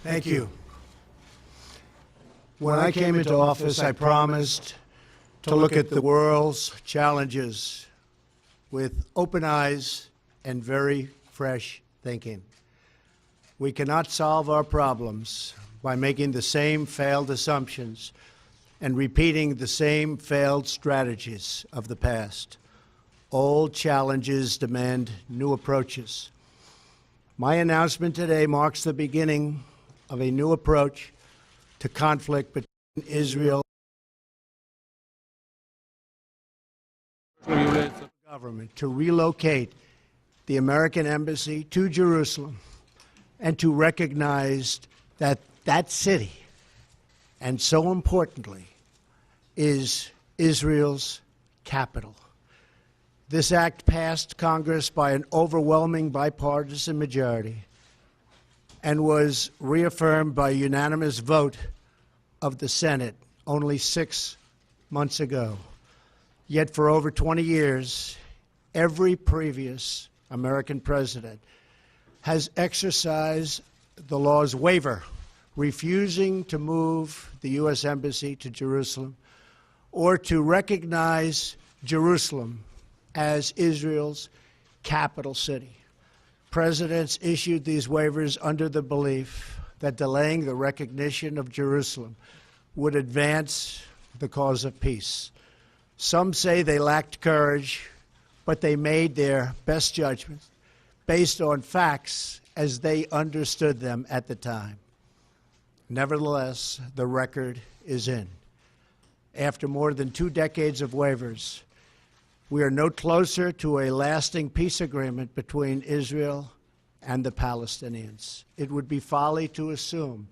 Thank you. When I came into office, I promised to look at the world's challenges with open eyes and very fresh thinking. We cannot solve our problems by making the same failed assumptions and repeating the same failed strategies of the past. Old challenges demand new approaches. My announcement today marks the beginning of a new approach to conflict between Israel and the government, to relocate the American embassy to Jerusalem and to recognize that that city, and so importantly, is Israel's capital. This act passed Congress by an overwhelming bipartisan majority and was reaffirmed by a unanimous vote of the Senate only 6 months ago. Yet for over 20 years, every previous American president has exercised the law's waiver, refusing to move the U.S. Embassy to Jerusalem or to recognize Jerusalem as Israel's capital city. Presidents issued these waivers under the belief that delaying the recognition of Jerusalem would advance the cause of peace. Some say they lacked courage, but they made their best judgments based on facts as they understood them at the time. Nevertheless, the record is in. After more than 2 decades of waivers, we are no closer to a lasting peace agreement between Israel and the Palestinians. It would be folly to assume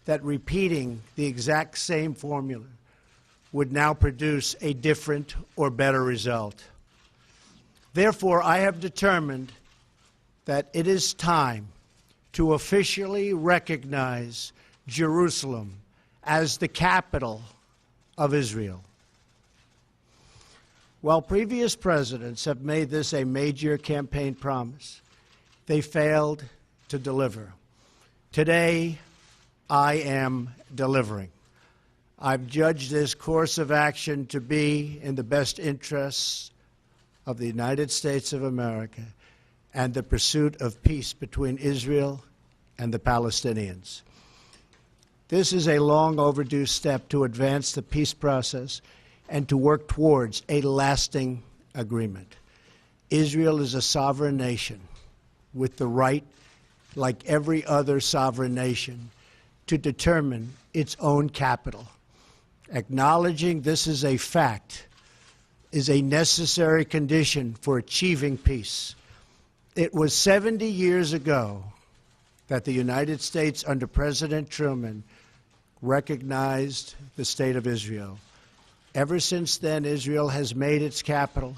that repeating the exact same formula would now produce a different or better result. Therefore, I have determined that it is time to officially recognize Jerusalem as the capital of Israel. While previous presidents have made this a major campaign promise, they failed to deliver. Today, I am delivering. I've judged this course of action to be in the best interests of the United States of America and the pursuit of peace between Israel and the Palestinians. This is a long overdue step to advance the peace process and to work towards a lasting agreement. Israel is a sovereign nation with the right, like every other sovereign nation, to determine its own capital. Acknowledging this is a fact is a necessary condition for achieving peace. It was 70 years ago that the United States, under President Truman, recognized the State of Israel. Ever since then, Israel has made its capital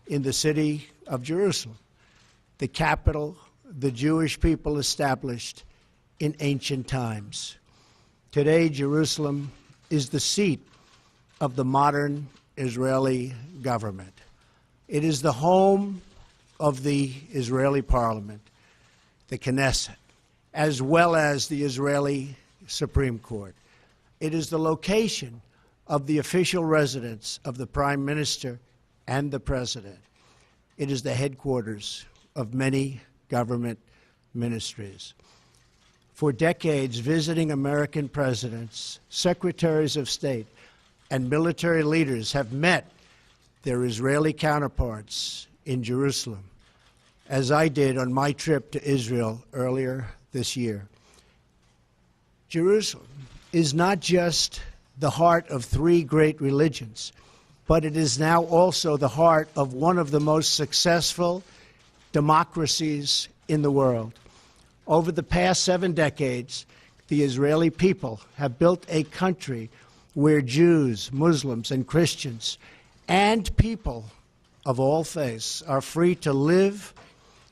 in the city of Jerusalem, the capital the Jewish people established in ancient times. Today, Jerusalem is the seat of the modern Israeli government. It is the home of the Israeli parliament, the Knesset, as well as the Israeli Supreme Court. It is the location of the official residence of the Prime Minister and the President. It is the headquarters of many government ministries. For decades, visiting American presidents, secretaries of state, and military leaders have met their Israeli counterparts in Jerusalem, as I did on my trip to Israel earlier this year. Jerusalem is not just the heart of 3 great religions, but it is now also the heart of one of the most successful democracies in the world. Over the past 7 decades, the Israeli people have built a country where Jews, Muslims, and Christians, and people of all faiths are free to live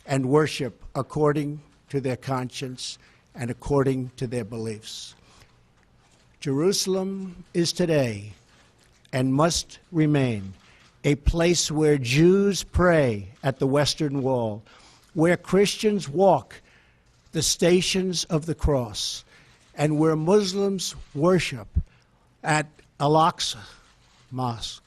and worship according to their conscience and according to their beliefs. Jerusalem is today and must remain a place where Jews pray at the Western Wall, where Christians walk the stations of the cross, and where Muslims worship at Al-Aqsa Mosque.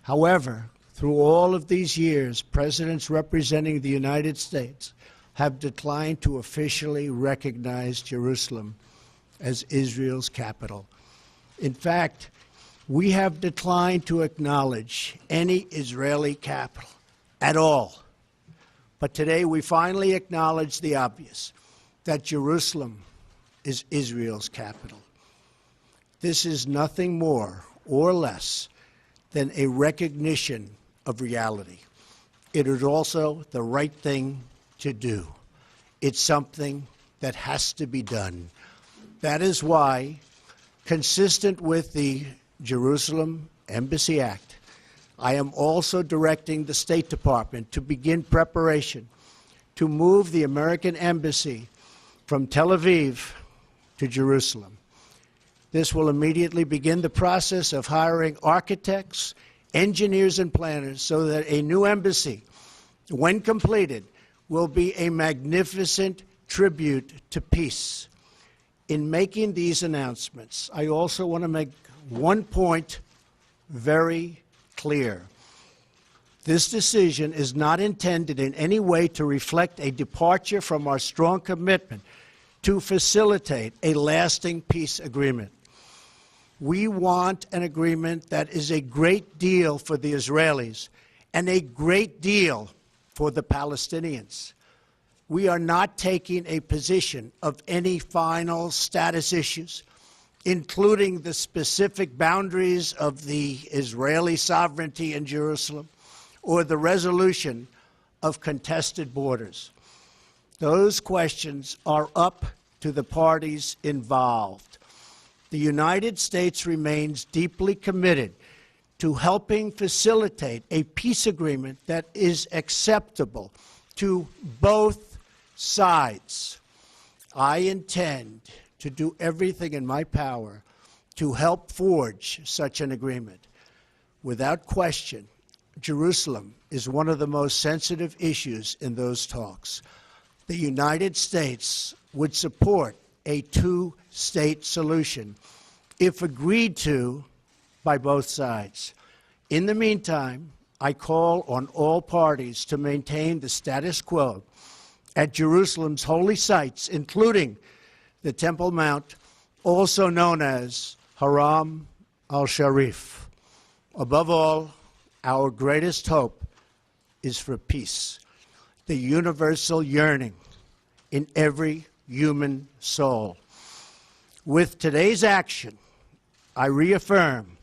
However, through all of these years, presidents representing the United States have declined to officially recognize Jerusalem as Israel's capital. In fact, we have declined to acknowledge any Israeli capital at all. But today we finally acknowledge the obvious, that Jerusalem is Israel's capital. This is nothing more or less than a recognition of reality. It is also the right thing to do. It's something that has to be done. That is why, consistent with the Jerusalem Embassy Act, I am also directing the State Department to begin preparation to move the American Embassy from Tel Aviv to Jerusalem. This will immediately begin the process of hiring architects, engineers, and planners so that a new embassy, when completed, will be a magnificent tribute to peace. In making these announcements, I also want to make one point very clear. This decision is not intended in any way to reflect a departure from our strong commitment to facilitate a lasting peace agreement. We want an agreement that is a great deal for the Israelis and a great deal for the Palestinians. We are not taking a position of any final status issues, including the specific boundaries of the Israeli sovereignty in Jerusalem or the resolution of contested borders. Those questions are up to the parties involved. The United States remains deeply committed to helping facilitate a peace agreement that is acceptable to both sides. I intend to do everything in my power to help forge such an agreement. Without question, Jerusalem is one of the most sensitive issues in those talks. The United States would support a two-state solution if agreed to by both sides. In the meantime, I call on all parties to maintain the status quo at Jerusalem's holy sites, including the Temple Mount, also known as Haram al-Sharif. Above all, our greatest hope is for peace, the universal yearning in every human soul. With today's action, I reaffirm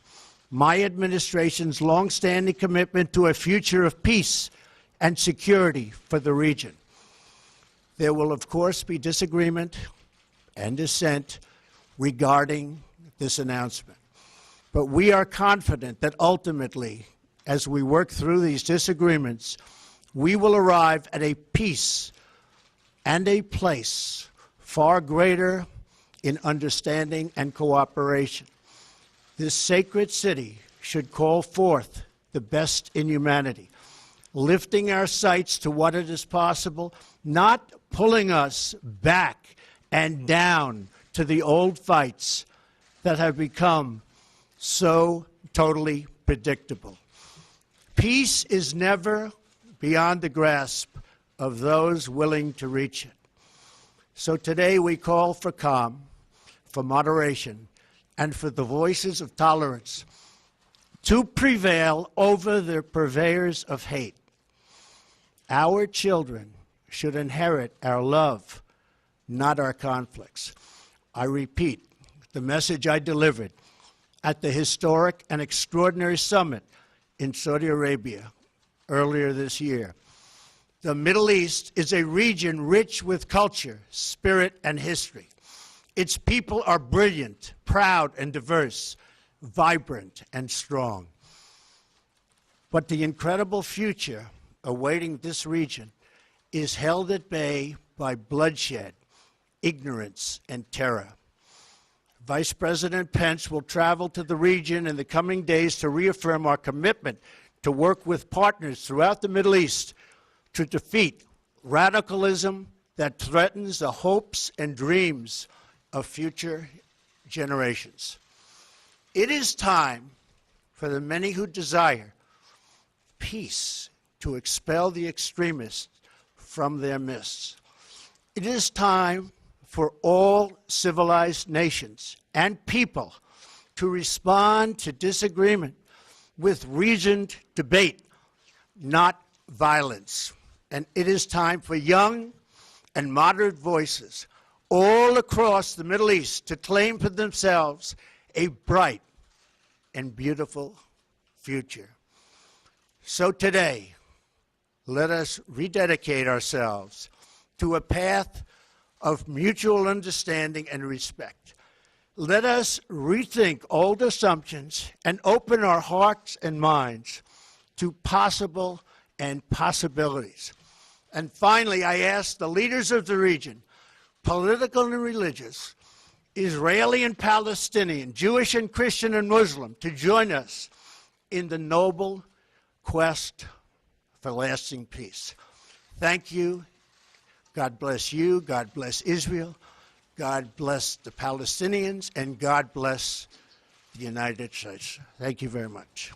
my administration's longstanding commitment to a future of peace and security for the region. There will, of course, be disagreement and dissent regarding this announcement. But we are confident that ultimately, as we work through these disagreements, we will arrive at a peace and a place far greater in understanding and cooperation. This sacred city should call forth the best in humanity, lifting our sights to what it is possible, not pulling us back and down to the old fights that have become so totally predictable. Peace is never beyond the grasp of those willing to reach it. So today we call for calm, for moderation, and for the voices of tolerance to prevail over the purveyors of hate. Our children should inherit our love, not our conflicts. I repeat the message I delivered at the historic and extraordinary summit in Saudi Arabia earlier this year. The Middle East is a region rich with culture, spirit, and history. Its people are brilliant, proud, and diverse, vibrant, and strong. But the incredible future awaiting this region is held at bay by bloodshed, ignorance, and terror. Vice President Pence will travel to the region in the coming days to reaffirm our commitment to work with partners throughout the Middle East to defeat radicalism that threatens the hopes and dreams of future generations. It is time for the many who desire peace to expel the extremists from their midst. It is time for all civilized nations and people to respond to disagreement with reasoned debate, not violence. And it is time for young and moderate voices all across the Middle East to claim for themselves a bright and beautiful future. So today, let us rededicate ourselves to a path of mutual understanding and respect. Let us rethink old assumptions and open our hearts and minds to possible and possibilities. And finally, I ask the leaders of the region, political and religious, Israeli and Palestinian, Jewish and Christian and Muslim, to join us in the noble quest for lasting peace. Thank you. God bless you. God bless Israel. God bless the Palestinians. And God bless the United States. Thank you very much.